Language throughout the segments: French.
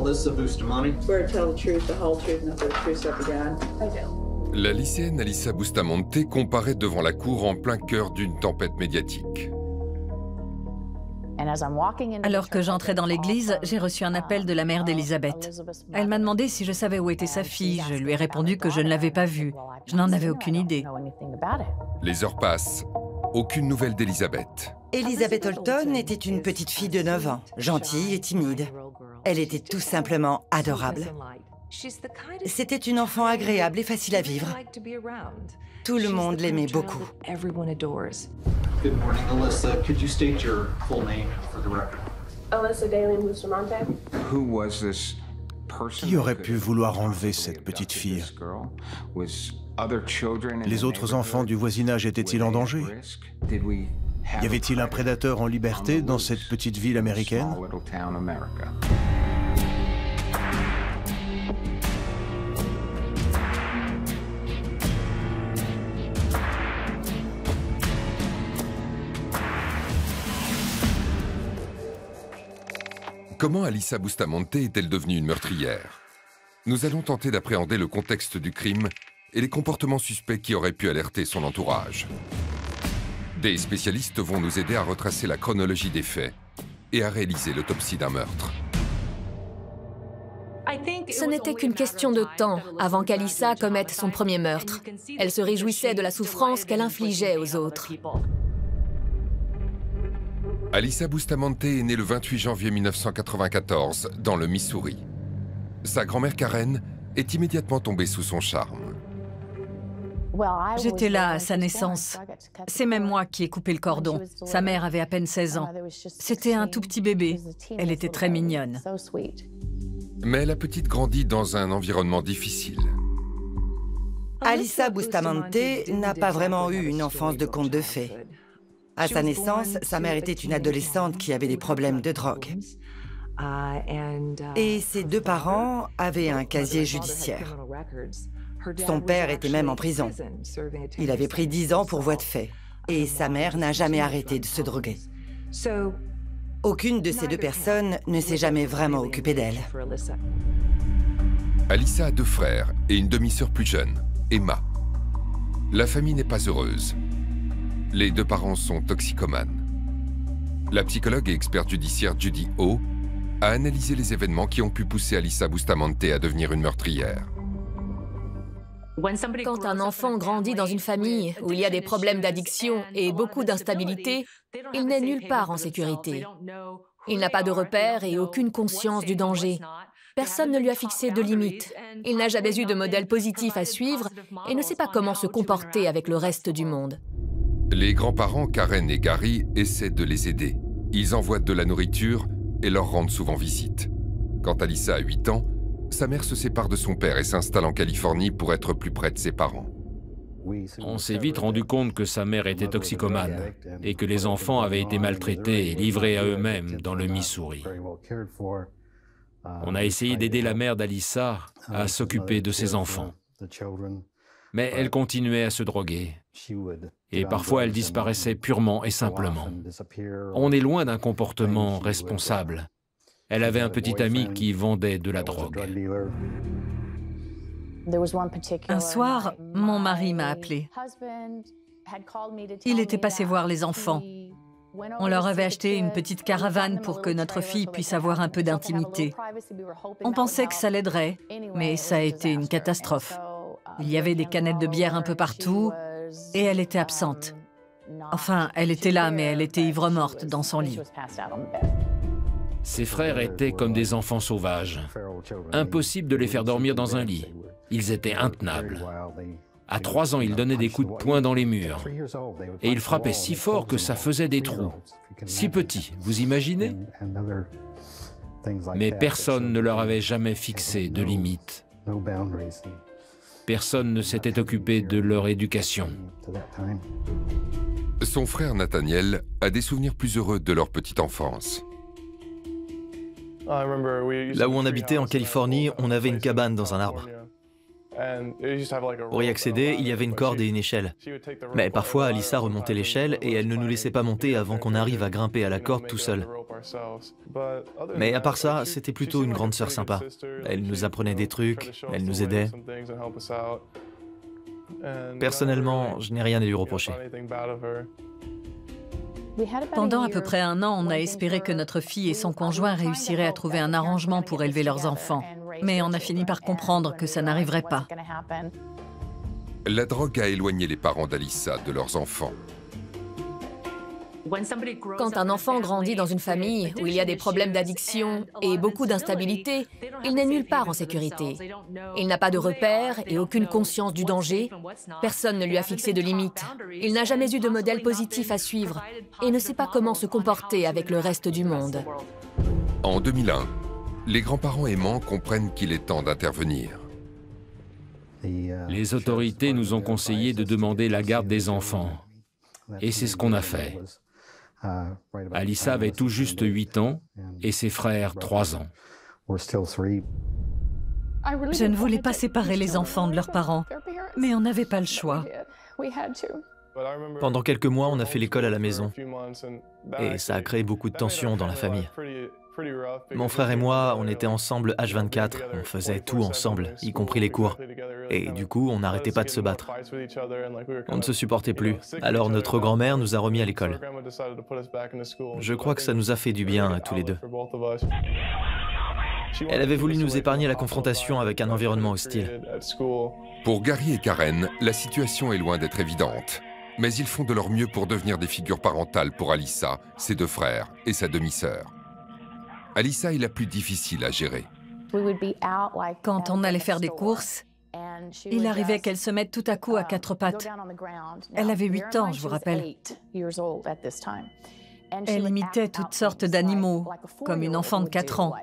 Alyssa Bustamante. Swear to tell the truth, the whole truth, and nothing but the truth, so help you God. I do. La lycéenne Alyssa Bustamante comparaît devant la cour en plein cœur d'une tempête médiatique. Alors que j'entrais dans l'église, j'ai reçu un appel de la mère d'Elizabeth. Elle m'a demandé si je savais où était sa fille. Je lui ai répondu que je ne l'avais pas vue. Je n'en avais aucune idée. Les heures passent. Aucune nouvelle d'Elizabeth. Elizabeth Holton était une petite fille de 9 ans, gentille et timide. Elle était tout simplement adorable. C'était une enfant agréable et facile à vivre. Tout le monde l'aimait beaucoup. Good morning, Alyssa. Could you state your full name for the record? Alyssa Daly Bustamante. Who was this person? Qui aurait pu vouloir enlever cette petite fille? Les autres enfants du voisinage étaient-ils en danger? Y avait-il un prédateur en liberté dans cette petite ville américaine? Comment Alyssa Bustamante est-elle devenue une meurtrière? Nous allons tenter d'appréhender le contexte du crime et les comportements suspects qui auraient pu alerter son entourage. Des spécialistes vont nous aider à retracer la chronologie des faits et à réaliser l'autopsie d'un meurtre. Ce n'était qu'une question de temps avant qu'Alyssa commette son premier meurtre. Elle se réjouissait de la souffrance qu'elle infligeait aux autres. Alyssa Bustamante est née le 28 janvier 1994 dans le Missouri. Sa grand-mère Karen est immédiatement tombée sous son charme. J'étais là à sa naissance. C'est même moi qui ai coupé le cordon. Sa mère avait à peine 16 ans. C'était un tout petit bébé. Elle était très mignonne. Mais la petite grandit dans un environnement difficile. Alyssa Bustamante n'a pas vraiment eu une enfance de conte de fées. À sa naissance, sa mère était une adolescente qui avait des problèmes de drogue. Et ses deux parents avaient un casier judiciaire. Son père était même en prison. Il avait pris 10 ans pour voie de fait. Et sa mère n'a jamais arrêté de se droguer. Aucune de ces deux personnes ne s'est jamais vraiment occupée d'elle. Alyssa a 2 frères et une demi-sœur plus jeune, Emma. La famille n'est pas heureuse. Les 2 parents sont toxicomanes. La psychologue et experte judiciaire Judy O a analysé les événements qui ont pu pousser Alyssa Bustamante à devenir une meurtrière. Quand un enfant grandit dans une famille où il y a des problèmes d'addiction et beaucoup d'instabilité, il n'est nulle part en sécurité. Il n'a pas de repères et aucune conscience du danger. Personne ne lui a fixé de limites. Il n'a jamais eu de modèle positif à suivre et ne sait pas comment se comporter avec le reste du monde. Les grands-parents Karen et Gary essaient de les aider. Ils envoient de la nourriture et leur rendent souvent visite. Quand Alyssa a 8 ans, sa mère se sépare de son père et s'installe en Californie pour être plus près de ses parents. On s'est vite rendu compte que sa mère était toxicomane et que les enfants avaient été maltraités et livrés à eux-mêmes dans le Missouri. On a essayé d'aider la mère d'Alyssa à s'occuper de ses enfants. Mais elle continuait à se droguer. Et parfois, elle disparaissait purement et simplement. On est loin d'un comportement responsable. Elle avait un petit ami qui vendait de la drogue. Un soir, mon mari m'a appelé. Il était passé voir les enfants. On leur avait acheté une petite caravane pour que notre fille puisse avoir un peu d'intimité. On pensait que ça l'aiderait, mais ça a été une catastrophe. Il y avait des canettes de bière un peu partout et elle était absente. Enfin, elle était là, mais elle était ivre-morte dans son lit. Ses frères étaient comme des enfants sauvages. Impossible de les faire dormir dans un lit. Ils étaient intenables. À 3 ans, il donnait des coups de poing dans les murs. Et il frappait si fort que ça faisait des trous. Si petits, vous imaginez? Mais personne ne leur avait jamais fixé de limite. Personne ne s'était occupé de leur éducation. Son frère Nathaniel a des souvenirs plus heureux de leur petite enfance. Là où on habitait en Californie, on avait une cabane dans un arbre. Pour y accéder, il y avait une corde et une échelle. Mais parfois, Alyssa remontait l'échelle et elle ne nous laissait pas monter avant qu'on arrive à grimper à la corde tout seul. Mais à part ça, c'était plutôt une grande sœur sympa. Elle nous apprenait des trucs, elle nous aidait. Personnellement, je n'ai rien à lui reprocher. Pendant à peu près un an, on a espéré que notre fille et son conjoint réussiraient à trouver un arrangement pour élever leurs enfants. Mais on a fini par comprendre que ça n'arriverait pas. La drogue a éloigné les parents d'Alyssa de leurs enfants. Quand un enfant grandit dans une famille où il y a des problèmes d'addiction et beaucoup d'instabilité, il n'est nulle part en sécurité. Il n'a pas de repères et aucune conscience du danger. Personne ne lui a fixé de limites. Il n'a jamais eu de modèle positif à suivre et ne sait pas comment se comporter avec le reste du monde. En 2001, les grands-parents aimants comprennent qu'il est temps d'intervenir. Les autorités nous ont conseillé de demander la garde des enfants. Et c'est ce qu'on a fait. Alyssa avait tout juste 8 ans et ses frères 3 ans. Je ne voulais pas séparer les enfants de leurs parents, mais on n'avait pas le choix. Pendant quelques mois, on a fait l'école à la maison. Et ça a créé beaucoup de tensions dans la famille. Mon frère et moi, on était ensemble H24, on faisait tout ensemble, y compris les cours. Et du coup, on n'arrêtait pas de se battre. On ne se supportait plus. Alors notre grand-mère nous a remis à l'école. Je crois que ça nous a fait du bien à tous les deux. Elle avait voulu nous épargner la confrontation avec un environnement hostile. Pour Gary et Karen, la situation est loin d'être évidente. Mais ils font de leur mieux pour devenir des figures parentales pour Alyssa, ses 2 frères et sa demi-sœur. Alyssa est la plus difficile à gérer. Quand on allait faire des courses, il arrivait qu'elle se mette tout à coup à 4 pattes. Elle avait 8 ans, je vous rappelle. Elle imitait toutes sortes d'animaux, comme une enfant de 4 ans.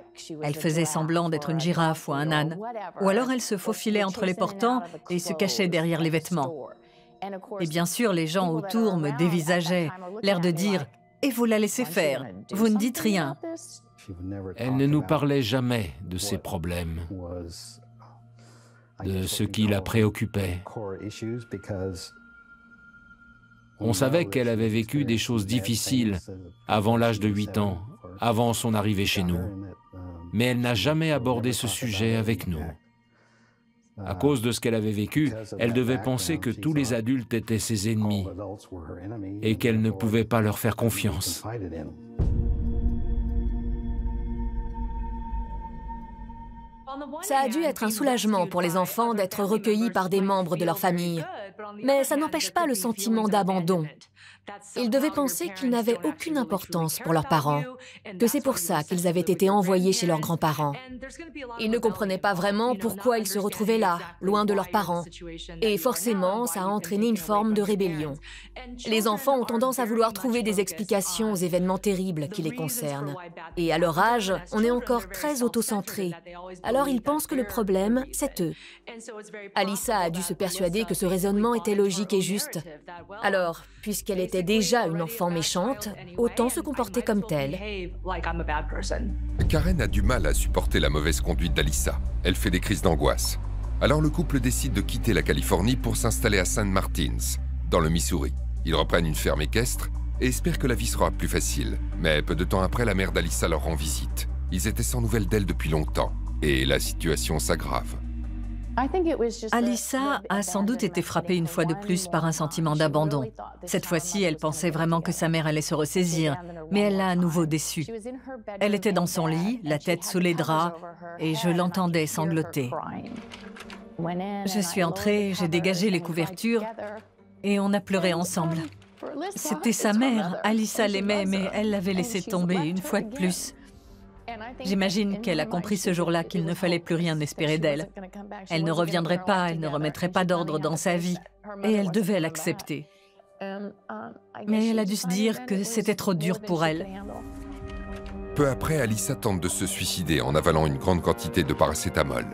Elle faisait semblant d'être une girafe ou un âne. Ou alors elle se faufilait entre les portants et se cachait derrière les vêtements. Et bien sûr, les gens autour me dévisageaient, l'air de dire « Et vous la laissez faire, vous ne dites rien ». Elle ne nous parlait jamais de ses problèmes, de ce qui la préoccupait. On savait qu'elle avait vécu des choses difficiles avant l'âge de 8 ans, avant son arrivée chez nous. Mais elle n'a jamais abordé ce sujet avec nous. À cause de ce qu'elle avait vécu, elle devait penser que tous les adultes étaient ses ennemis et qu'elle ne pouvait pas leur faire confiance. Ça a dû être un soulagement pour les enfants d'être recueillis par des membres de leur famille. Mais ça n'empêche pas le sentiment d'abandon. Ils devaient penser qu'ils n'avaient aucune importance pour leurs parents, que c'est pour ça qu'ils avaient été envoyés chez leurs grands-parents. Ils ne comprenaient pas vraiment pourquoi ils se retrouvaient là, loin de leurs parents. Et forcément, ça a entraîné une forme de rébellion. Les enfants ont tendance à vouloir trouver des explications aux événements terribles qui les concernent. Et à leur âge, on est encore très autocentré. Alors ils pensent que le problème, c'est eux. Alyssa a dû se persuader que ce raisonnement était logique et juste. Alors, puisqu'elle était déjà une enfant méchante, autant se comporter comme telle. Karen a du mal à supporter la mauvaise conduite d'Alyssa. Elle fait des crises d'angoisse. Alors le couple décide de quitter la Californie pour s'installer à St. Martins, dans le Missouri. Ils reprennent une ferme équestre et espèrent que la vie sera plus facile. Mais peu de temps après, la mère d'Alyssa leur rend visite. Ils étaient sans nouvelles d'elle depuis longtemps et la situation s'aggrave. Alyssa a sans doute été frappée une fois de plus par un sentiment d'abandon. Cette fois-ci, elle pensait vraiment que sa mère allait se ressaisir, mais elle l'a à nouveau déçue. Elle était dans son lit, la tête sous les draps, et je l'entendais sangloter. Je suis entrée, j'ai dégagé les couvertures, et on a pleuré ensemble. C'était sa mère, Alyssa l'aimait, mais elle l'avait laissé tomber une fois de plus. J'imagine qu'elle a compris ce jour-là qu'il ne fallait plus rien espérer d'elle. Elle ne reviendrait pas, elle ne remettrait pas d'ordre dans sa vie, et elle devait l'accepter. Mais elle a dû se dire que c'était trop dur pour elle. Peu après, Alyssa tente de se suicider en avalant une grande quantité de paracétamol.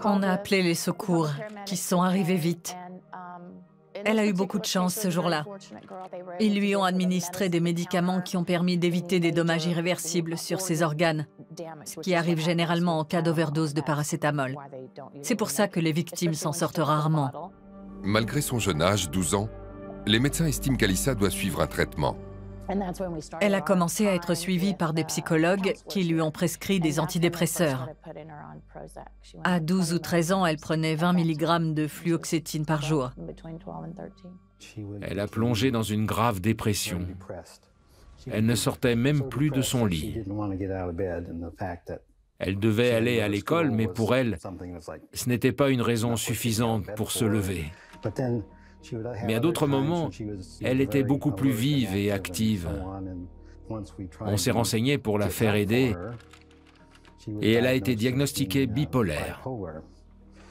On a appelé les secours, qui sont arrivés vite. Elle a eu beaucoup de chance ce jour-là. Ils lui ont administré des médicaments qui ont permis d'éviter des dommages irréversibles sur ses organes, ce qui arrive généralement en cas d'overdose de paracétamol. C'est pour ça que les victimes s'en sortent rarement. Malgré son jeune âge, 12 ans, les médecins estiment qu'Alyssa doit suivre un traitement. Elle a commencé à être suivie par des psychologues qui lui ont prescrit des antidépresseurs. À 12 ou 13 ans, elle prenait 20 mg de fluoxétine par jour. Elle a plongé dans une grave dépression. Elle ne sortait même plus de son lit. Elle devait aller à l'école, mais pour elle, ce n'était pas une raison suffisante pour se lever. Mais à d'autres moments, elle était beaucoup plus vive et active. On s'est renseigné pour la faire aider et elle a été diagnostiquée bipolaire.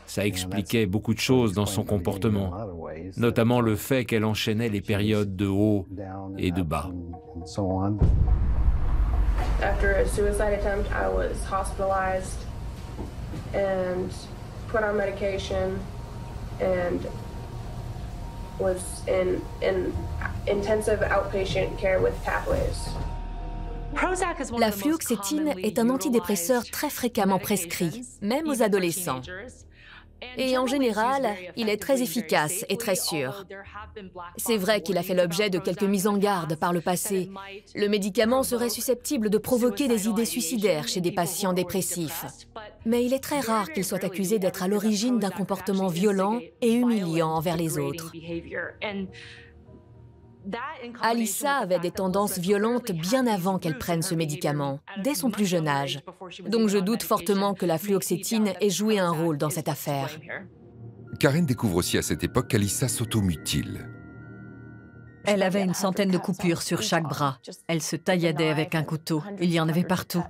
Ça expliquait beaucoup de choses dans son comportement, notamment le fait qu'elle enchaînait les périodes de haut et de bas. After a suicide attempt, I was hospitalized and put on medication and was in intensive outpatient care with Pathways. La fluoxétine est un antidépresseur très fréquemment prescrit, même aux adolescents. Et en général, il est très efficace et très sûr. C'est vrai qu'il a fait l'objet de quelques mises en garde par le passé. Le médicament serait susceptible de provoquer des idées suicidaires chez des patients dépressifs. Mais il est très rare qu'il soit accusé d'être à l'origine d'un comportement violent et humiliant envers les autres. Alyssa avait des tendances violentes bien avant qu'elle prenne ce médicament, dès son plus jeune âge. Donc je doute fortement que la fluoxétine ait joué un rôle dans cette affaire. Karen découvre aussi à cette époque qu'Alyssa s'automutile. Elle avait une centaine de coupures sur chaque bras. Elle se tailladait avec un couteau. Il y en avait partout.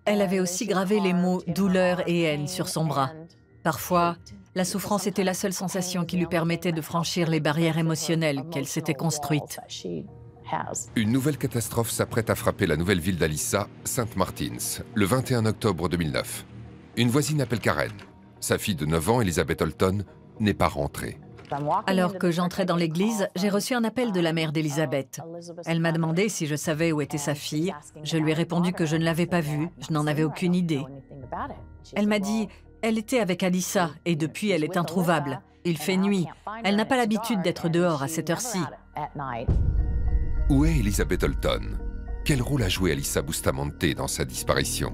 Elle avait aussi gravé les mots « douleur » et « haine » sur son bras. Parfois, la souffrance était la seule sensation qui lui permettait de franchir les barrières émotionnelles qu'elle s'était construites. Une nouvelle catastrophe s'apprête à frapper la nouvelle ville d'Alyssa, St. Martins, le 21 octobre 2009. Une voisine appelle Karen. Sa fille de 9 ans, Elizabeth Holton, n'est pas rentrée. Alors que j'entrais dans l'église, j'ai reçu un appel de la mère d'Elizabeth. Elle m'a demandé si je savais où était sa fille. Je lui ai répondu que je ne l'avais pas vue, je n'en avais aucune idée. Elle m'a dit: elle était avec Alyssa et depuis elle est introuvable. Il fait nuit. Elle n'a pas l'habitude d'être dehors à cette heure-ci. Où est Elizabeth Holton? Quel rôle a joué Alyssa Bustamante dans sa disparition?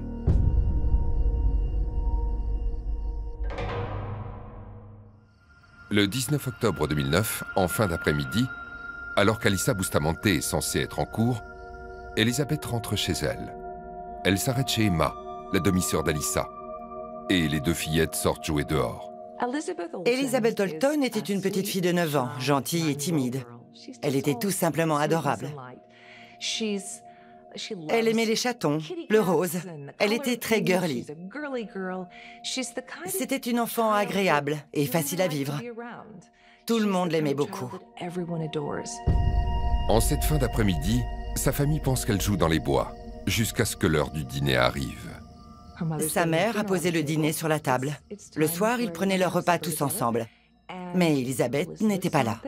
Le 19 octobre 2009, en fin d'après-midi, alors qu'Alyssa Bustamante est censée être en cours, Elizabeth rentre chez elle. Elle s'arrête chez Emma, la demi-sœur d'Alyssa, et les deux fillettes sortent jouer dehors. Elizabeth Holton était une petite fille de 9 ans, gentille et timide. Elle était tout simplement adorable. Elle aimait les chatons, le rose. Elle était très girly. C'était une enfant agréable et facile à vivre. Tout le monde l'aimait beaucoup. En cette fin d'après-midi, sa famille pense qu'elle joue dans les bois, jusqu'à ce que l'heure du dîner arrive. Sa mère a posé le dîner sur la table. Le soir, ils prenaient leur repas tous ensemble. Mais Elizabeth n'était pas là.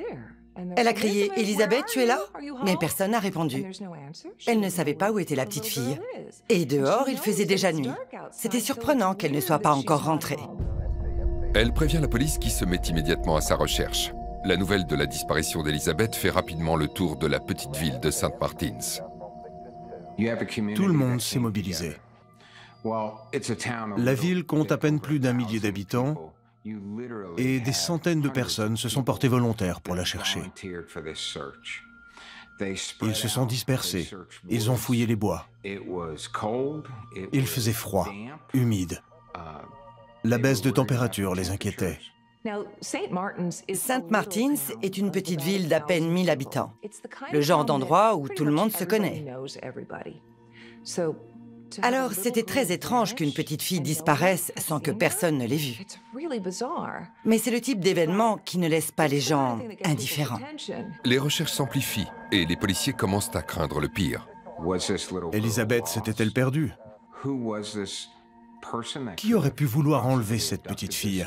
Elle a crié « Elizabeth, tu es là ?» Mais personne n'a répondu. Elle ne savait pas où était la petite fille. Et dehors, il faisait déjà nuit. C'était surprenant qu'elle ne soit pas encore rentrée. Elle prévient la police qui se met immédiatement à sa recherche. La nouvelle de la disparition d'Elizabeth fait rapidement le tour de la petite ville de St. Martins. Tout le monde s'est mobilisé. La ville compte à peine plus d'1 millier d'habitants et des centaines de personnes se sont portées volontaires pour la chercher. Ils se sont dispersés, ils ont fouillé les bois. Il faisait froid, humide. La baisse de température les inquiétait. St. Martins est une petite ville d'à peine 1000 habitants. Le genre d'endroit où tout le monde se connaît. Alors, c'était très étrange qu'une petite fille disparaisse sans que personne ne l'ait vue. Mais c'est le type d'événement qui ne laisse pas les gens indifférents. Les recherches s'amplifient et les policiers commencent à craindre le pire. Elizabeth s'était-elle perdue? Qui aurait pu vouloir enlever cette petite fille?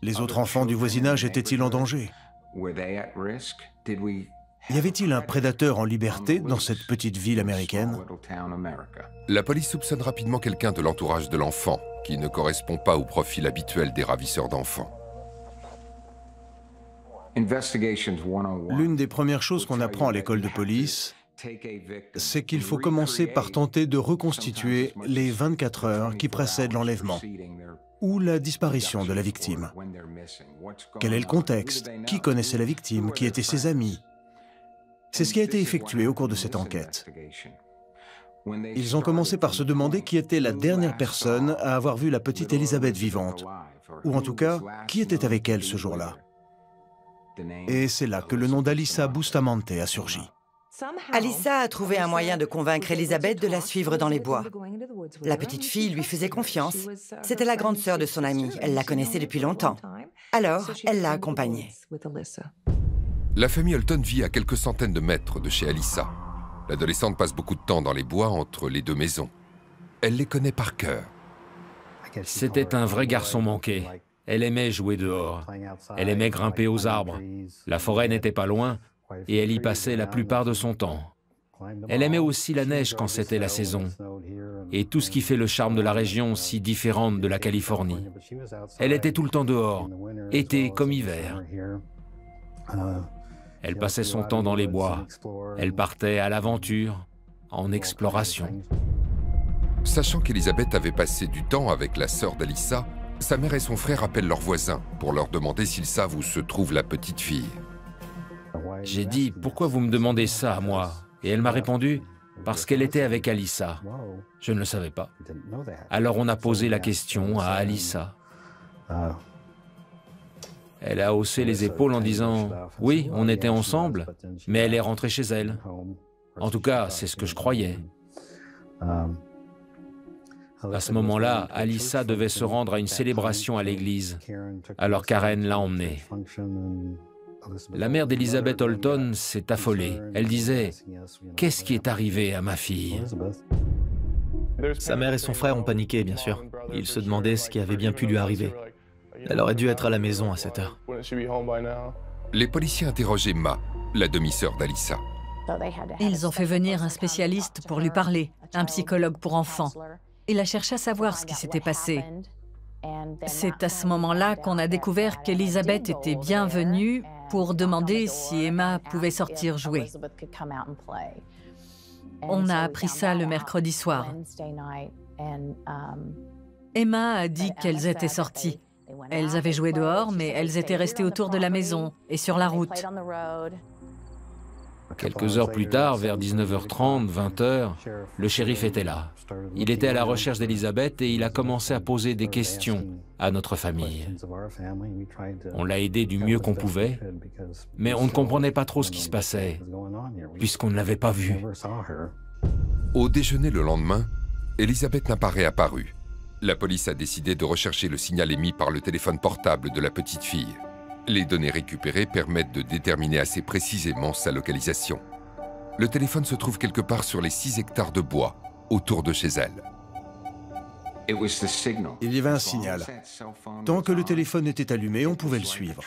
Les autres enfants du voisinage étaient-ils en danger? Y avait-il un prédateur en liberté dans cette petite ville américaine? La police soupçonne rapidement quelqu'un de l'entourage de l'enfant, qui ne correspond pas au profil habituel des ravisseurs d'enfants. L'une des premières choses qu'on apprend à l'école de police, c'est qu'il faut commencer par tenter de reconstituer les 24 heures qui précèdent l'enlèvement ou la disparition de la victime. Quel est le contexte? Qui connaissait la victime? Qui étaient ses amis? C'est ce qui a été effectué au cours de cette enquête. Ils ont commencé par se demander qui était la dernière personne à avoir vu la petite Elizabeth vivante, ou en tout cas, qui était avec elle ce jour-là. Et c'est là que le nom d'Alyssa Bustamante a surgi. Alyssa a trouvé un moyen de convaincre Elizabeth de la suivre dans les bois. La petite fille lui faisait confiance. C'était la grande sœur de son amie. Elle la connaissait depuis longtemps. Alors, elle l'a accompagnée. La famille Holton vit à quelques centaines de mètres de chez Alyssa. L'adolescente passe beaucoup de temps dans les bois entre les deux maisons. Elle les connaît par cœur. C'était un vrai garçon manqué. Elle aimait jouer dehors. Elle aimait grimper aux arbres. La forêt n'était pas loin et elle y passait la plupart de son temps. Elle aimait aussi la neige quand c'était la saison et tout ce qui fait le charme de la région si différente de la Californie. Elle était tout le temps dehors, été comme hiver. Elle passait son temps dans les bois. Elle partait à l'aventure, en exploration. Sachant qu'Elizabeth avait passé du temps avec la sœur d'Alyssa, sa mère et son frère appellent leurs voisins pour leur demander s'ils savent où se trouve la petite fille. J'ai dit « Pourquoi vous me demandez ça à moi ?» Et elle m'a répondu « Parce qu'elle était avec Alyssa. » Je ne le savais pas. Alors on a posé la question à Alyssa. Elle a haussé les épaules en disant « Oui, on était ensemble, mais elle est rentrée chez elle. » En tout cas, c'est ce que je croyais. À ce moment-là, Alyssa devait se rendre à une célébration à l'église. Alors Karen l'a emmenée. La mère d'Elizabeth Holton s'est affolée. Elle disait « Qu'est-ce qui est arrivé à ma fille ?» Sa mère et son frère ont paniqué, bien sûr. Ils se demandaient ce qui avait bien pu lui arriver. Elle aurait dû être à la maison à cette heure. Les policiers interrogeaient Ma, la demi-sœur d'Alyssa. Ils ont fait venir un spécialiste pour lui parler, un psychologue pour enfants. Il a cherché à savoir ce qui s'était passé. C'est à ce moment-là qu'on a découvert qu'Elizabeth était bienvenue pour demander si Emma pouvait sortir jouer. On a appris ça le mercredi soir. Emma a dit qu'elles étaient sorties. Elles avaient joué dehors, mais elles étaient restées autour de la maison et sur la route. Quelques heures plus tard, vers 19h30, 20h, le shérif était là. Il était à la recherche d'Elizabeth et il a commencé à poser des questions à notre famille. On l'a aidé du mieux qu'on pouvait, mais on ne comprenait pas trop ce qui se passait, puisqu'on ne l'avait pas vue. Au déjeuner le lendemain, Elizabeth n'a pas réapparu. La police a décidé de rechercher le signal émis par le téléphone portable de la petite fille. Les données récupérées permettent de déterminer assez précisément sa localisation. Le téléphone se trouve quelque part sur les 6 hectares de bois, autour de chez elle. Il y avait un signal. Tant que le téléphone était allumé, on pouvait le suivre.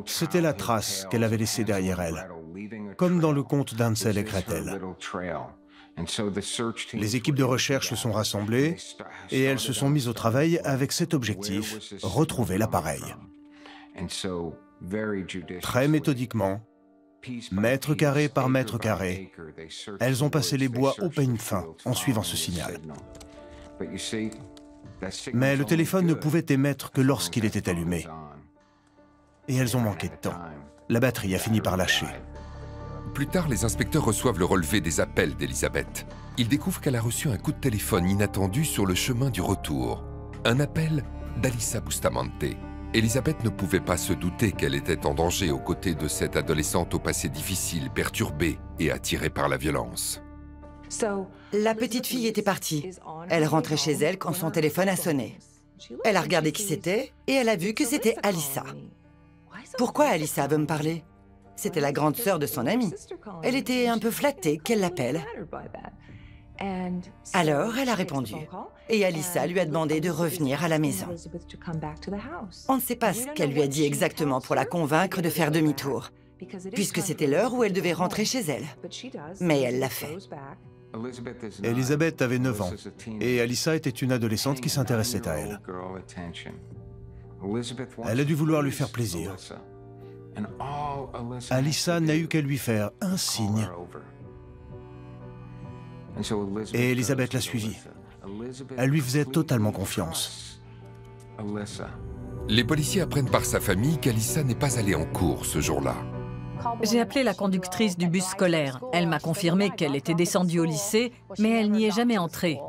C'était la trace qu'elle avait laissée derrière elle, comme dans le conte d'Hansel et Gretel. Les équipes de recherche se sont rassemblées et elles se sont mises au travail avec cet objectif, retrouver l'appareil. Très méthodiquement, mètre carré par mètre carré, elles ont passé les bois au peigne fin en suivant ce signal. Mais le téléphone ne pouvait émettre que lorsqu'il était allumé. Et elles ont manqué de temps. La batterie a fini par lâcher. Plus tard, les inspecteurs reçoivent le relevé des appels d'Elizabeth. Ils découvrent qu'elle a reçu un coup de téléphone inattendu sur le chemin du retour. Un appel d'Alyssa Bustamante. Elizabeth ne pouvait pas se douter qu'elle était en danger aux côtés de cette adolescente au passé difficile, perturbée et attirée par la violence. La petite fille était partie. Elle rentrait chez elle quand son téléphone a sonné. Elle a regardé qui c'était et elle a vu que c'était Alyssa. Pourquoi Alyssa veut me parler? C'était la grande sœur de son amie. Elle était un peu flattée qu'elle l'appelle. Alors, elle a répondu. Et Alyssa lui a demandé de revenir à la maison. On ne sait pas ce qu'elle lui a dit exactement pour la convaincre de faire demi-tour, puisque c'était l'heure où elle devait rentrer chez elle. Mais elle l'a fait. Elizabeth avait 9 ans et Alyssa était une adolescente qui s'intéressait à elle. Elle a dû vouloir lui faire plaisir. Alyssa n'a eu qu'à lui faire un signe. Et Elizabeth l'a suivie. Elle lui faisait totalement confiance. Les policiers apprennent par sa famille qu'Alyssa n'est pas allée en cours ce jour-là. J'ai appelé la conductrice du bus scolaire. Elle m'a confirmé qu'elle était descendue au lycée, mais elle n'y est jamais entrée.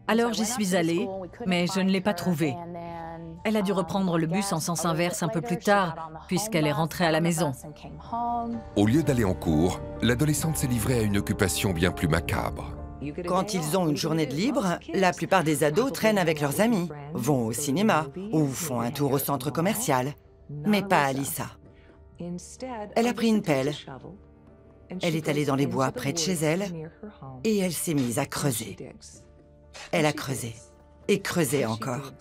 Alors j'y suis allée, mais je ne l'ai pas trouvée. Elle a dû reprendre le bus en sens inverse un peu plus tard, puisqu'elle est rentrée à la maison. Au lieu d'aller en cours, l'adolescente s'est livrée à une occupation bien plus macabre. Quand ils ont une journée de libre, la plupart des ados traînent avec leurs amis, vont au cinéma ou font un tour au centre commercial. Mais pas Alyssa. Elle a pris une pelle. Elle est allée dans les bois près de chez elle et elle s'est mise à creuser. Elle a creusé et creusé encore.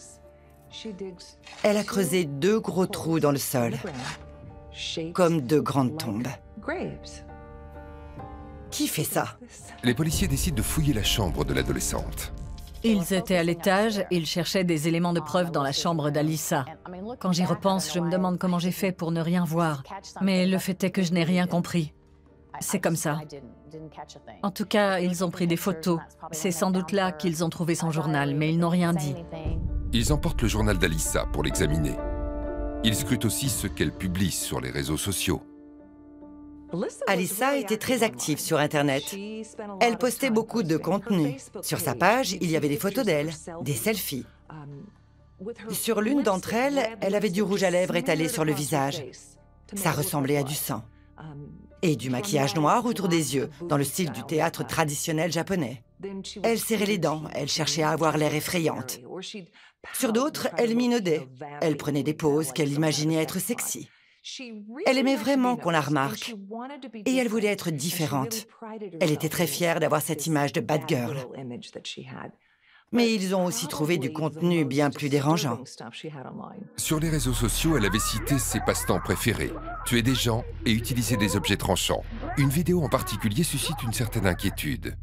Elle a creusé 2 gros trous dans le sol, comme 2 grandes tombes. Qui fait ça? Les policiers décident de fouiller la chambre de l'adolescente. Ils étaient à l'étage, ils cherchaient des éléments de preuve dans la chambre d'Alyssa. Quand j'y repense, je me demande comment j'ai fait pour ne rien voir. Mais le fait est que je n'ai rien compris. C'est comme ça. En tout cas, ils ont pris des photos. C'est sans doute là qu'ils ont trouvé son journal, mais ils n'ont rien dit. Ils emportent le journal d'Alyssa pour l'examiner. Ils scrutent aussi ce qu'elle publie sur les réseaux sociaux. Alyssa était très active sur Internet. Elle postait beaucoup de contenu. Sur sa page, il y avait des photos d'elle, des selfies. Sur l'une d'entre elles, elle avait du rouge à lèvres étalé sur le visage. Ça ressemblait à du sang. Et du maquillage noir autour des yeux, dans le style du théâtre traditionnel japonais. Elle serrait les dents, elle cherchait à avoir l'air effrayante. Sur d'autres, elle minaudait. Elle prenait des poses qu'elle imaginait être sexy. Elle aimait vraiment qu'on la remarque. Et elle voulait être différente. Elle était très fière d'avoir cette image de bad girl. Mais ils ont aussi trouvé du contenu bien plus dérangeant. Sur les réseaux sociaux, elle avait cité ses passe-temps préférés, tuer des gens et utiliser des objets tranchants. Une vidéo en particulier suscite une certaine inquiétude.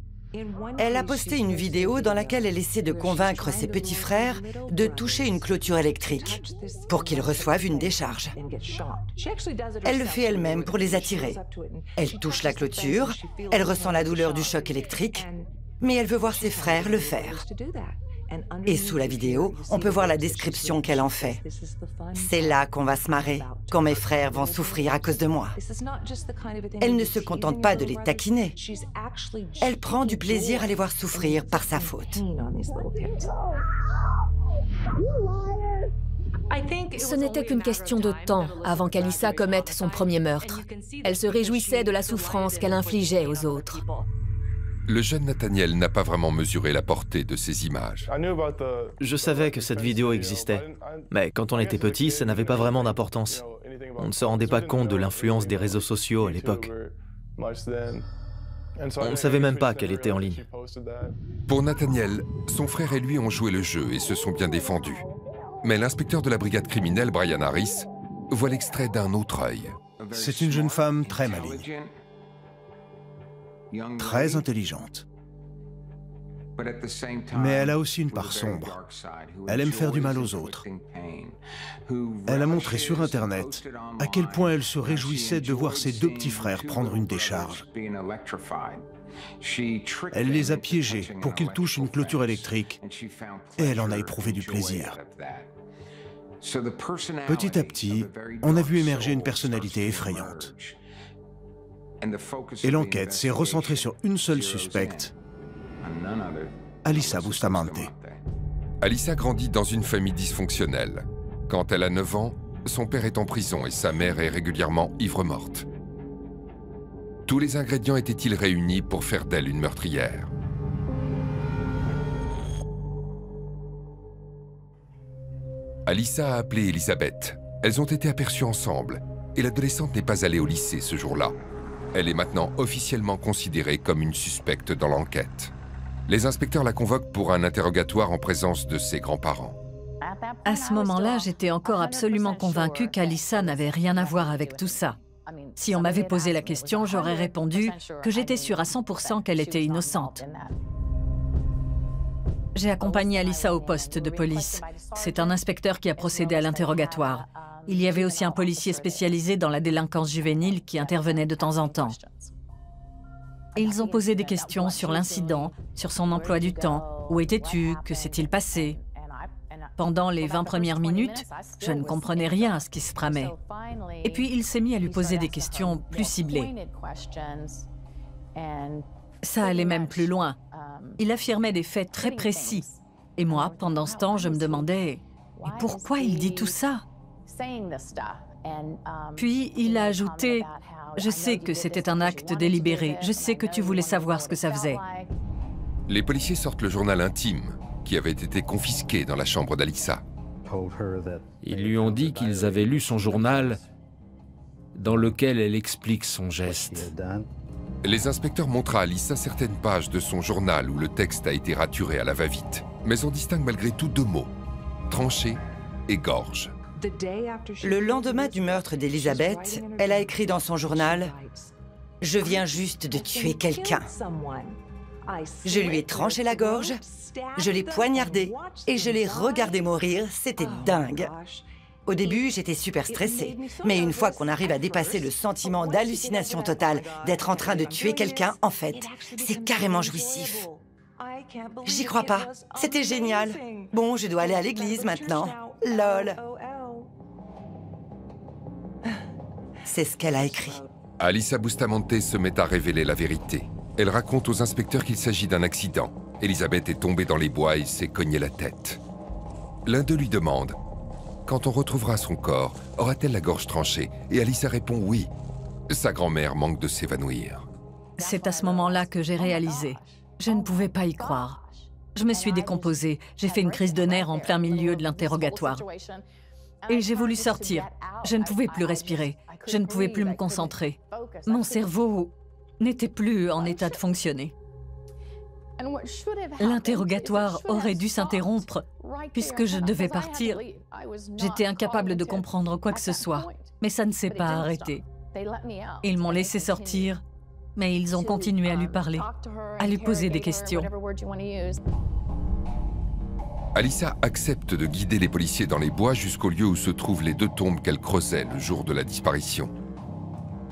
Elle a posté une vidéo dans laquelle elle essaie de convaincre ses petits frères de toucher une clôture électrique pour qu'ils reçoivent une décharge. Elle le fait elle-même pour les attirer. Elle touche la clôture, elle ressent la douleur du choc électrique, mais elle veut voir ses frères le faire. Et sous la vidéo, on peut voir la description qu'elle en fait. C'est là qu'on va se marrer, quand mes frères vont souffrir à cause de moi. Elle ne se contente pas de les taquiner. Elle prend du plaisir à les voir souffrir par sa faute. Ce n'était qu'une question de temps avant qu'Alyssa commette son premier meurtre. Elle se réjouissait de la souffrance qu'elle infligeait aux autres. Le jeune Nathaniel n'a pas vraiment mesuré la portée de ces images. Je savais que cette vidéo existait, mais quand on était petit, ça n'avait pas vraiment d'importance. On ne se rendait pas compte de l'influence des réseaux sociaux à l'époque. On ne savait même pas qu'elle était en ligne. Pour Nathaniel, son frère et lui ont joué le jeu et se sont bien défendus. Mais l'inspecteur de la brigade criminelle, Brian Harris, voit l'extrait d'un autre œil. C'est une jeune femme très maligne. Très intelligente. Mais elle a aussi une part sombre. Elle aime faire du mal aux autres. Elle a montré sur Internet à quel point elle se réjouissait de voir ses 2 petits frères prendre une décharge. Elle les a piégés pour qu'ils touchent une clôture électrique et elle en a éprouvé du plaisir. Petit à petit, on a vu émerger une personnalité effrayante. Et l'enquête s'est recentrée sur une seule suspecte, Alyssa Bustamante. Alyssa grandit dans une famille dysfonctionnelle. Quand elle a 9 ans, son père est en prison et sa mère est régulièrement ivre-morte. Tous les ingrédients étaient-ils réunis pour faire d'elle une meurtrière? Alyssa a appelé Elizabeth. Elles ont été aperçues ensemble et l'adolescente n'est pas allée au lycée ce jour-là. Elle est maintenant officiellement considérée comme une suspecte dans l'enquête. Les inspecteurs la convoquent pour un interrogatoire en présence de ses grands-parents. À ce moment-là, j'étais encore absolument convaincue qu'Alyssa n'avait rien à voir avec tout ça. Si on m'avait posé la question, j'aurais répondu que j'étais sûre à 100% qu'elle était innocente. J'ai accompagné Alyssa au poste de police. C'est un inspecteur qui a procédé à l'interrogatoire. Il y avait aussi un policier spécialisé dans la délinquance juvénile qui intervenait de temps en temps. Ils ont posé des questions sur l'incident, sur son emploi du temps. Où étais-tu? Que s'est-il passé? Pendant les 20 premières minutes, je ne comprenais rien à ce qui se tramait. Et puis il s'est mis à lui poser des questions plus ciblées. Ça allait même plus loin. Il affirmait des faits très précis. Et moi, pendant ce temps, je me demandais « Mais pourquoi il dit tout ça ?» Puis il a ajouté « Je sais que c'était un acte délibéré. Je sais que tu voulais savoir ce que ça faisait. » Les policiers sortent le journal intime qui avait été confisqué dans la chambre d'Alyssa. Ils lui ont dit qu'ils avaient lu son journal dans lequel elle explique son geste. Les inspecteurs montrent à Alyssa certaines pages de son journal où le texte a été raturé à la va-vite. Mais on distingue malgré tout deux mots, tranché et gorge. Le lendemain du meurtre d'Elizabeth, elle a écrit dans son journal « Je viens juste de tuer quelqu'un. Je lui ai tranché la gorge, je l'ai poignardé et je l'ai regardé mourir, c'était dingue. Au début, j'étais super stressée, mais une fois qu'on arrive à dépasser le sentiment d'hallucination totale d'être en train de tuer quelqu'un, en fait, c'est carrément jouissif. J'y crois pas, c'était génial. Bon, je dois aller à l'église maintenant. Lol. » C'est ce qu'elle a écrit. Alyssa Bustamante se met à révéler la vérité. Elle raconte aux inspecteurs qu'il s'agit d'un accident. Elisabeth est tombée dans les bois et s'est cognée la tête. L'un d'eux lui demande « Quand on retrouvera son corps, aura-t-elle la gorge tranchée ?» Et Alyssa répond « Oui. » Sa grand-mère manque de s'évanouir. C'est à ce moment-là que j'ai réalisé. Je ne pouvais pas y croire. Je me suis décomposée. J'ai fait une crise de nerfs en plein milieu de l'interrogatoire. Et j'ai voulu sortir. Je ne pouvais plus respirer. Je ne pouvais plus me concentrer. Mon cerveau n'était plus en état de fonctionner. L'interrogatoire aurait dû s'interrompre puisque je devais partir. J'étais incapable de comprendre quoi que ce soit, mais ça ne s'est pas arrêté. Ils m'ont laissé sortir, mais ils ont continué à lui parler, à lui poser des questions. Alyssa accepte de guider les policiers dans les bois jusqu'au lieu où se trouvent les deux tombes qu'elle creusait le jour de la disparition.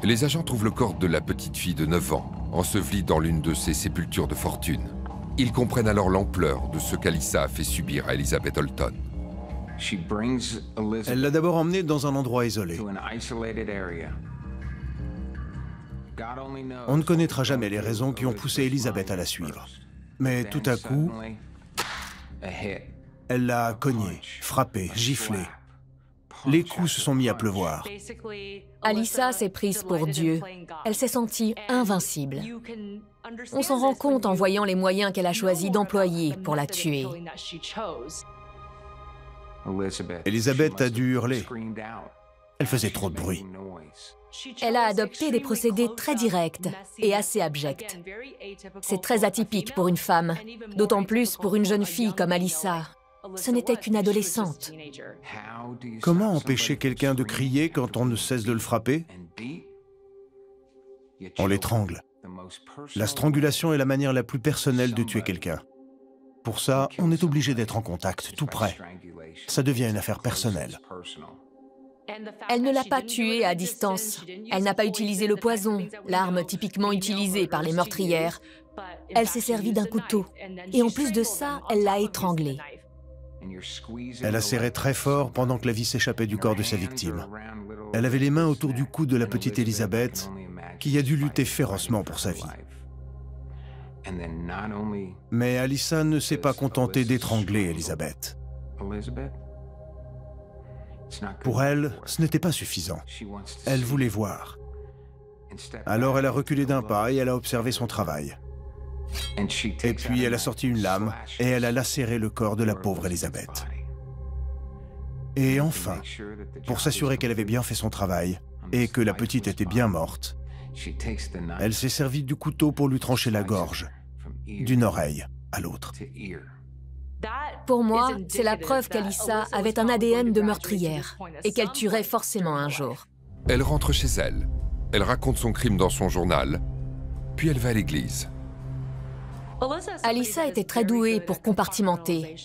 Les agents trouvent le corps de la petite fille de 9 ans, ensevelie dans l'une de ces sépultures de fortune. Ils comprennent alors l'ampleur de ce qu'Alyssa a fait subir à Elizabeth Holton. Elle l'a d'abord emmenée dans un endroit isolé. On ne connaîtra jamais les raisons qui ont poussé Elizabeth à la suivre. Mais tout à coup, elle l'a cognée, frappée, giflée. Les coups se sont mis à pleuvoir. Alyssa s'est prise pour Dieu. Elle s'est sentie invincible. On s'en rend compte en voyant les moyens qu'elle a choisi d'employer pour la tuer. Elizabeth a dû hurler. Elle faisait trop de bruit. Elle a adopté des procédés très directs et assez abjects. C'est très atypique pour une femme, d'autant plus pour une jeune fille comme Alyssa. Ce n'était qu'une adolescente. Comment empêcher quelqu'un de crier quand on ne cesse de le frapper? On l'étrangle. La strangulation est la manière la plus personnelle de tuer quelqu'un. Pour ça, on est obligé d'être en contact, tout près. Ça devient une affaire personnelle. Elle ne l'a pas tué à distance. Elle n'a pas utilisé le poison, l'arme typiquement utilisée par les meurtrières. Elle s'est servie d'un couteau. Et en plus de ça, elle l'a étranglé. Elle a serré très fort pendant que la vie s'échappait du corps de sa victime. Elle avait les mains autour du cou de la petite Elizabeth, qui a dû lutter férocement pour sa vie. Mais Alyssa ne s'est pas contentée d'étrangler Elizabeth. Pour elle, ce n'était pas suffisant. Elle voulait voir. Alors elle a reculé d'un pas et elle a observé son travail. Et puis elle a sorti une lame et elle a lacéré le corps de la pauvre Elizabeth. Et enfin, pour s'assurer qu'elle avait bien fait son travail et que la petite était bien morte, elle s'est servie du couteau pour lui trancher la gorge, d'une oreille à l'autre. Pour moi, c'est la preuve qu'Alyssa avait un ADN de meurtrière et qu'elle tuerait forcément un jour. Elle rentre chez elle. Elle raconte son crime dans son journal, puis elle va à l'église. Alyssa était très douée pour compartimenter.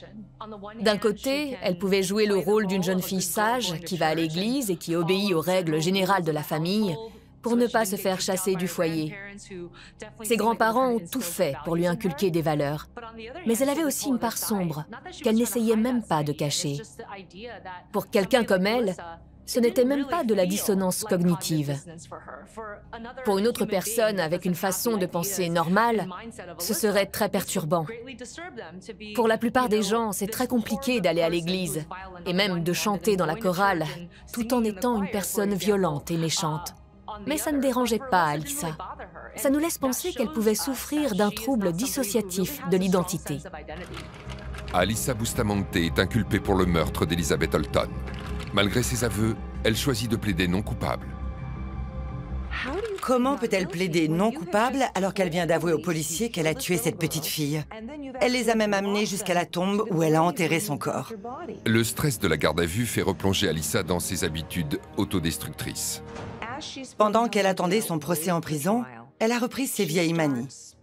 D'un côté, elle pouvait jouer le rôle d'une jeune fille sage qui va à l'église et qui obéit aux règles générales de la famille pour ne pas se faire chasser du foyer. Ses grands-parents ont tout fait pour lui inculquer des valeurs. Mais elle avait aussi une part sombre qu'elle n'essayait même pas de cacher. Pour quelqu'un comme elle, ce n'était même pas de la dissonance cognitive. Pour une autre personne avec une façon de penser normale, ce serait très perturbant. Pour la plupart des gens, c'est très compliqué d'aller à l'église et même de chanter dans la chorale tout en étant une personne violente et méchante. Mais ça ne dérangeait pas Alyssa. Ça nous laisse penser qu'elle pouvait souffrir d'un trouble dissociatif de l'identité. Alyssa Bustamante est inculpée pour le meurtre d'Elizabeth Holton. Malgré ses aveux, elle choisit de plaider non coupable. Comment peut-elle plaider non coupable alors qu'elle vient d'avouer aux policiers qu'elle a tué cette petite fille? Elle les a même amenés jusqu'à la tombe où elle a enterré son corps. Le stress de la garde à vue fait replonger Alyssa dans ses habitudes autodestructrices. Pendant qu'elle attendait son procès en prison, elle a repris ses vieilles manies.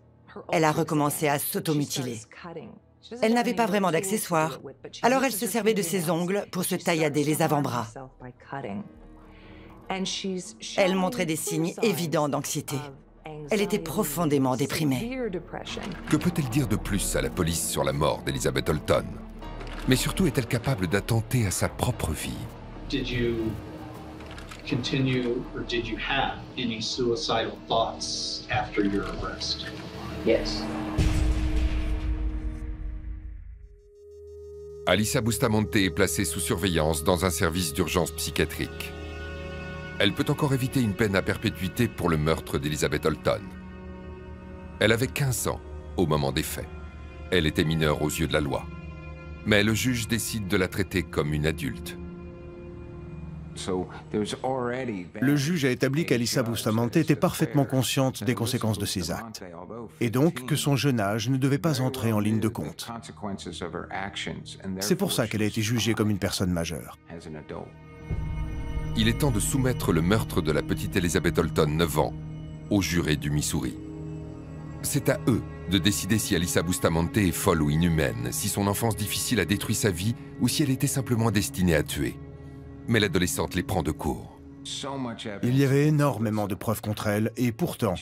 Elle a recommencé à s'automutiler. Elle n'avait pas vraiment d'accessoires, alors elle se servait de ses ongles pour se taillader les avant-bras. Elle montrait des signes évidents d'anxiété. Elle était profondément déprimée. Que peut-elle dire de plus à la police sur la mort d'Elizabeth Holton? Mais surtout, est-elle capable d'attenter à sa propre vie? Did you continue or did you have any suicidal thoughts after your arrest? Yes. Alyssa Bustamante est placée sous surveillance dans un service d'urgence psychiatrique. Elle peut encore éviter une peine à perpétuité pour le meurtre d'Elizabeth Holton. Elle avait 15 ans au moment des faits. Elle était mineure aux yeux de la loi. Mais le juge décide de la traiter comme une adulte. Le juge a établi qu'Alyssa Bustamante était parfaitement consciente des conséquences de ses actes, et donc que son jeune âge ne devait pas entrer en ligne de compte. C'est pour ça qu'elle a été jugée comme une personne majeure. Il est temps de soumettre le meurtre de la petite Elizabeth Holton, 9 ans, aux jurés du Missouri. C'est à eux de décider si Alyssa Bustamante est folle ou inhumaine, si son enfance difficile a détruit sa vie ou si elle était simplement destinée à tuer. Mais l'adolescente les prend de court. Il y avait énormément de preuves contre elle, et pourtant,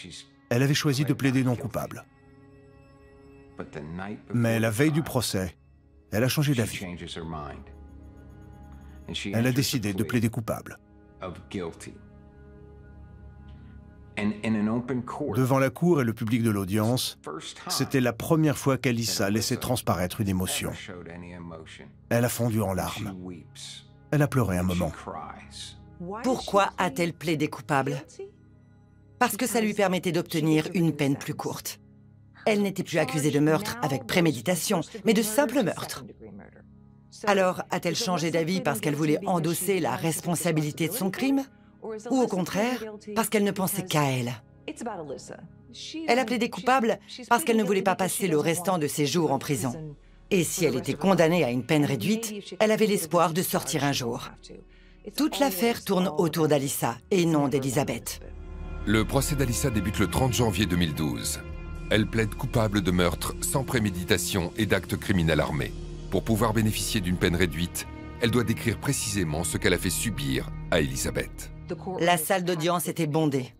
elle avait choisi de plaider non coupable. Mais la veille du procès, elle a changé d'avis. Elle a décidé de plaider coupable. Devant la cour et le public de l'audience, c'était la première fois qu'Alyssa laissait transparaître une émotion. Elle a fondu en larmes. Elle a pleuré un moment. Pourquoi a-t-elle plaidé coupable? Parce que ça lui permettait d'obtenir une peine plus courte. Elle n'était plus accusée de meurtre avec préméditation, mais de simple meurtre. Alors, a-t-elle changé d'avis parce qu'elle voulait endosser la responsabilité de son crime? Ou au contraire, parce qu'elle ne pensait qu'à elle? Elle a plaidé coupable parce qu'elle ne voulait pas passer le restant de ses jours en prison. Et si elle était condamnée à une peine réduite, elle avait l'espoir de sortir un jour. Toute l'affaire tourne autour d'Alyssa et non d'Elizabeth. Le procès d'Alyssa débute le 30 janvier 2012. Elle plaide coupable de meurtre sans préméditation et d'actes criminels armés. Pour pouvoir bénéficier d'une peine réduite, elle doit décrire précisément ce qu'elle a fait subir à Elizabeth. La salle d'audience était bondée.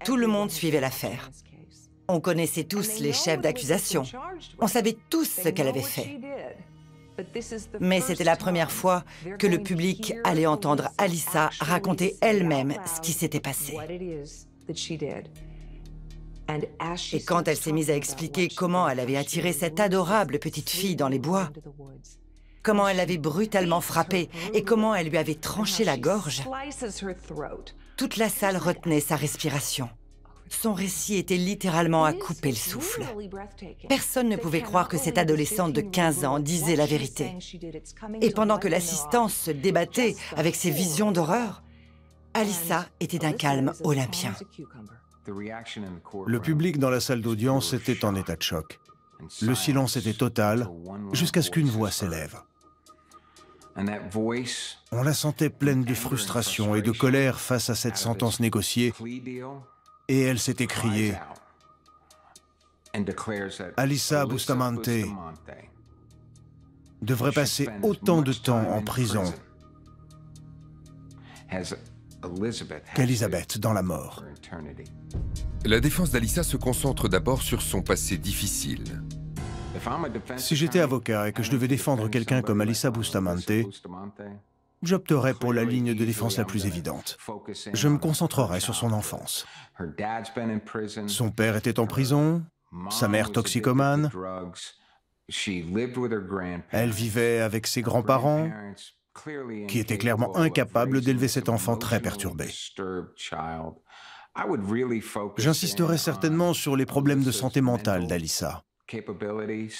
Tout le monde suivait l'affaire. On connaissait tous les chefs d'accusation. On savait tous ce qu'elle avait fait. Mais c'était la première fois que le public allait entendre Alyssa raconter elle-même ce qui s'était passé. Et quand elle s'est mise à expliquer comment elle avait attiré cette adorable petite fille dans les bois, comment elle l'avait brutalement frappée et comment elle lui avait tranché la gorge, toute la salle retenait sa respiration. Son récit était littéralement à couper le souffle. Personne ne pouvait croire que cette adolescente de 15 ans disait la vérité. Et pendant que l'assistance se débattait avec ses visions d'horreur, Alyssa était d'un calme olympien. Le public dans la salle d'audience était en état de choc. Le silence était total, jusqu'à ce qu'une voix s'élève. On la sentait pleine de frustration et de colère face à cette sentence négociée, et elle s'est écriée Alyssa Bustamante devrait passer autant de temps en prison qu'Elizabeth dans la mort. La défense d'Alyssa se concentre d'abord sur son passé difficile. Si j'étais avocat et que je devais défendre quelqu'un comme Alyssa Bustamante, j'opterais pour la ligne de défense la plus évidente. Je me concentrerais sur son enfance. Son père était en prison, sa mère toxicomane, elle vivait avec ses grands-parents, qui étaient clairement incapables d'élever cet enfant très perturbé. J'insisterai certainement sur les problèmes de santé mentale d'Alyssa.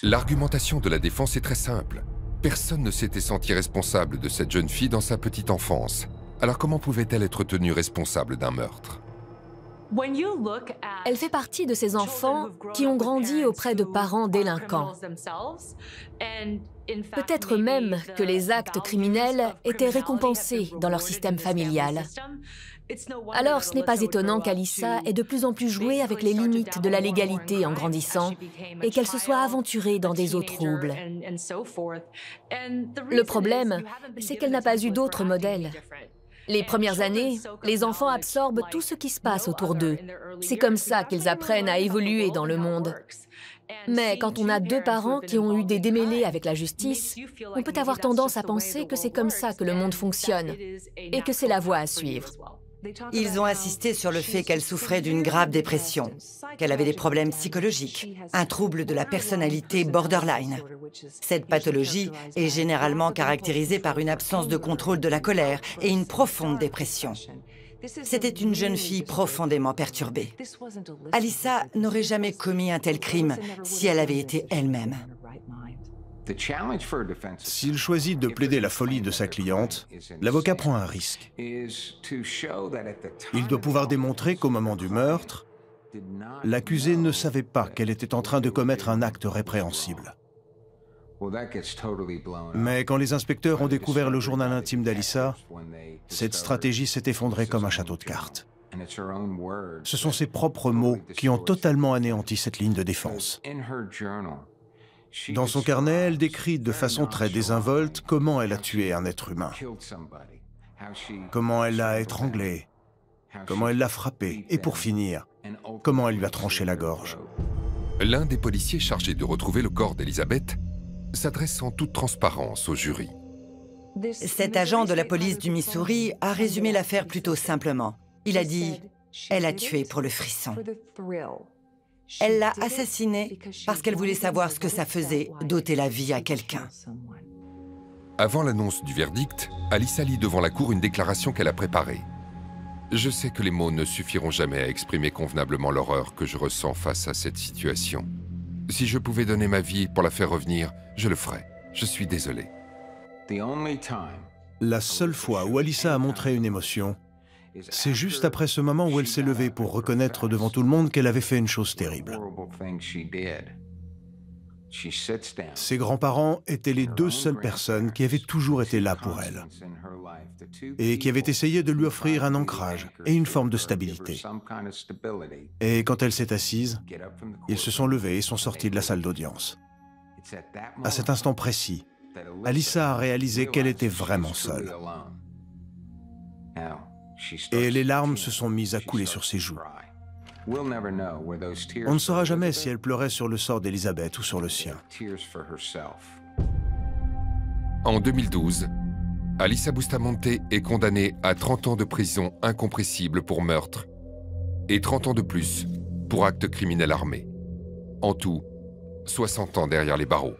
L'argumentation de la défense est très simple. Personne ne s'était senti responsable de cette jeune fille dans sa petite enfance. Alors comment pouvait-elle être tenue responsable d'un meurtre? Elle fait partie de ces enfants qui ont grandi auprès de parents délinquants. Peut-être même que les actes criminels étaient récompensés dans leur système familial. Alors ce n'est pas étonnant qu'Alyssa ait de plus en plus joué avec les limites de la légalité en grandissant et qu'elle se soit aventurée dans des eaux troubles. Le problème, c'est qu'elle n'a pas eu d'autres modèles. Les premières années, les enfants absorbent tout ce qui se passe autour d'eux. C'est comme ça qu'ils apprennent à évoluer dans le monde. Mais quand on a deux parents qui ont eu des démêlés avec la justice, on peut avoir tendance à penser que c'est comme ça que le monde fonctionne et que c'est la voie à suivre. Ils ont insisté sur le fait qu'elle souffrait d'une grave dépression, qu'elle avait des problèmes psychologiques, un trouble de la personnalité borderline. Cette pathologie est généralement caractérisée par une absence de contrôle de la colère et une profonde dépression. C'était une jeune fille profondément perturbée. Alyssa n'aurait jamais commis un tel crime si elle avait été elle-même. S'il choisit de plaider la folie de sa cliente, l'avocat prend un risque. Il doit pouvoir démontrer qu'au moment du meurtre, l'accusé ne savait pas qu'elle était en train de commettre un acte répréhensible. Mais quand les inspecteurs ont découvert le journal intime d'Alyssa, cette stratégie s'est effondrée comme un château de cartes. Ce sont ses propres mots qui ont totalement anéanti cette ligne de défense. Dans son carnet, elle décrit de façon très désinvolte comment elle a tué un être humain, comment elle l'a étranglé, comment elle l'a frappé, et pour finir, comment elle lui a tranché la gorge. L'un des policiers chargés de retrouver le corps d'Elizabeth s'adresse en toute transparence au jury. Cet agent de la police du Missouri a résumé l'affaire plutôt simplement. Il a dit « Elle a tué pour le frisson ». Elle l'a assassinée parce qu'elle voulait savoir ce que ça faisait d'ôter la vie à quelqu'un. Avant l'annonce du verdict, Alyssa lit devant la cour une déclaration qu'elle a préparée. Je sais que les mots ne suffiront jamais à exprimer convenablement l'horreur que je ressens face à cette situation. Si je pouvais donner ma vie pour la faire revenir, je le ferais. Je suis désolé. La seule fois où Alyssa a montré une émotion, c'est juste après ce moment où elle s'est levée pour reconnaître devant tout le monde qu'elle avait fait une chose terrible. Ses grands-parents étaient les deux seules personnes qui avaient toujours été là pour elle et qui avaient essayé de lui offrir un ancrage et une forme de stabilité. Et quand elle s'est assise, ils se sont levés et sont sortis de la salle d'audience. À cet instant précis, Alyssa a réalisé qu'elle était vraiment seule. Et les larmes se sont mises à couler sur ses joues. On ne saura jamais si elle pleurait sur le sort d'Elizabeth ou sur le sien. En 2012, Alyssa Bustamante est condamnée à 30 ans de prison incompressible pour meurtre et 30 ans de plus pour acte criminel armé. En tout, 60 ans derrière les barreaux.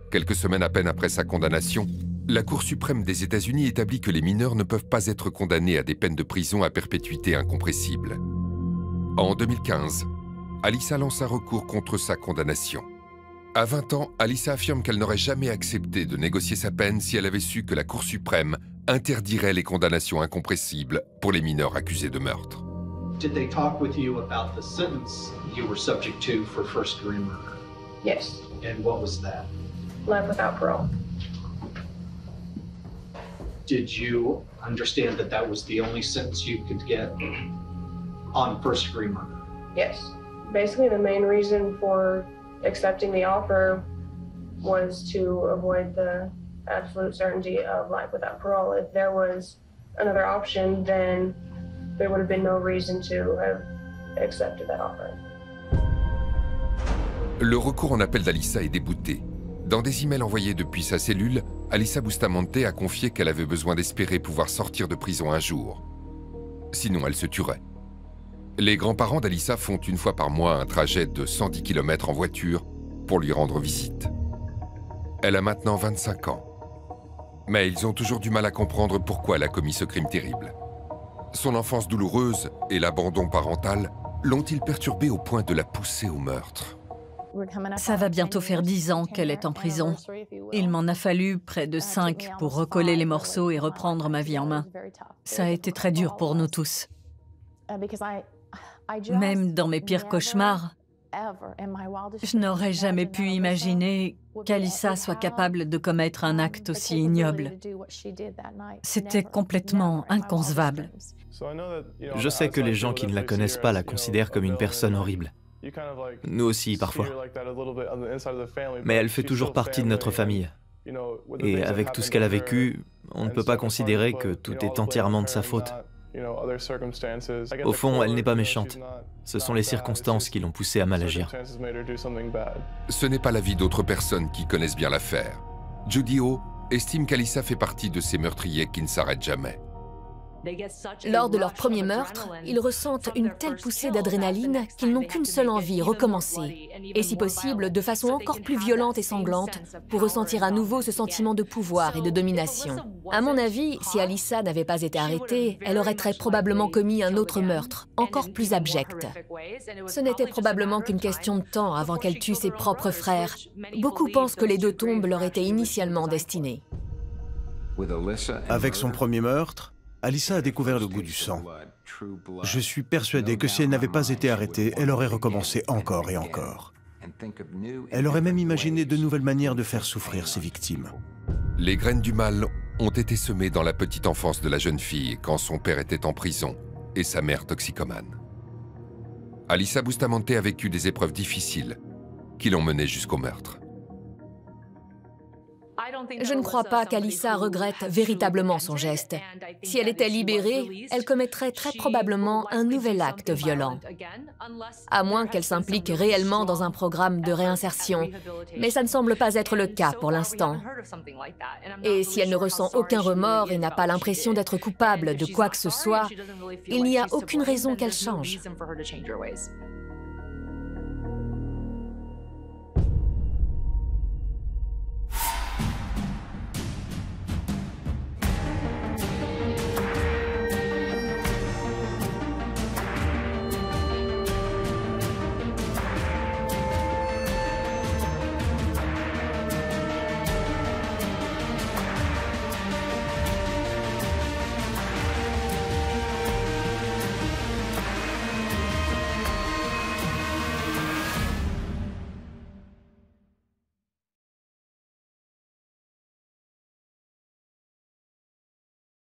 Quelques semaines à peine après sa condamnation, la Cour suprême des États-Unis établit que les mineurs ne peuvent pas être condamnés à des peines de prison à perpétuité incompressible. En 2015, Alyssa lance un recours contre sa condamnation. À 20 ans, Alyssa affirme qu'elle n'aurait jamais accepté de négocier sa peine si elle avait su que la Cour suprême interdirait les condamnations incompressibles pour les mineurs accusés de meurtre. Did they talk with you about the sentence you were subject to for first-degree murder? Yes. And what was that? Life without parole. Did you understand that that was the only sentence you could get on first-degree murder? Yes. Basically, the main reason for accepting the offer was to avoid the absolute certainty of life without parole. If there was another option, then there would have been no reason to have accepted that offer. Le recours en appel d'Alyssa est débouté. Dans des emails envoyés depuis sa cellule, Alyssa Bustamante a confié qu'elle avait besoin d'espérer pouvoir sortir de prison un jour. Sinon, elle se tuerait. Les grands-parents d'Alyssa font une fois par mois un trajet de 110 km en voiture pour lui rendre visite. Elle a maintenant 25 ans. Mais ils ont toujours du mal à comprendre pourquoi elle a commis ce crime terrible. Son enfance douloureuse et l'abandon parental l'ont-ils perturbée au point de la pousser au meurtre? Ça va bientôt faire 10 ans qu'elle est en prison. Il m'en a fallu près de 5 pour recoller les morceaux et reprendre ma vie en main. Ça a été très dur pour nous tous. Même dans mes pires cauchemars, je n'aurais jamais pu imaginer qu'Alyssa soit capable de commettre un acte aussi ignoble. C'était complètement inconcevable. Je sais que les gens qui ne la connaissent pas la considèrent comme une personne horrible. Nous aussi, parfois. Mais elle fait toujours partie de notre famille. Et avec tout ce qu'elle a vécu, on ne peut pas considérer que tout est entièrement de sa faute. Au fond, elle n'est pas méchante. Ce sont les circonstances qui l'ont poussée à mal agir. Ce n'est pas l'avis d'autres personnes qui connaissent bien l'affaire. Judy O estime qu'Alyssa fait partie de ces meurtriers qui ne s'arrêtent jamais. Lors de leur premier meurtre, ils ressentent une telle poussée d'adrénaline qu'ils n'ont qu'une seule envie, recommencer. Et si possible, de façon encore plus violente et sanglante, pour ressentir à nouveau ce sentiment de pouvoir et de domination. À mon avis, si Alyssa n'avait pas été arrêtée, elle aurait très probablement commis un autre meurtre, encore plus abject. Ce n'était probablement qu'une question de temps avant qu'elle tue ses propres frères. Beaucoup pensent que les deux tombes leur étaient initialement destinées. Avec son premier meurtre, Alyssa a découvert le goût du sang. Je suis persuadé que si elle n'avait pas été arrêtée, elle aurait recommencé encore et encore. Elle aurait même imaginé de nouvelles manières de faire souffrir ses victimes. Les graines du mal ont été semées dans la petite enfance de la jeune fille quand son père était en prison et sa mère toxicomane. Alyssa Bustamante a vécu des épreuves difficiles qui l'ont menée jusqu'au meurtre. Je ne crois pas qu'Alyssa regrette véritablement son geste. Si elle était libérée, elle commettrait très probablement un nouvel acte violent. À moins qu'elle s'implique réellement dans un programme de réinsertion. Mais ça ne semble pas être le cas pour l'instant. Et si elle ne ressent aucun remords et n'a pas l'impression d'être coupable de quoi que ce soit, il n'y a aucune raison qu'elle change.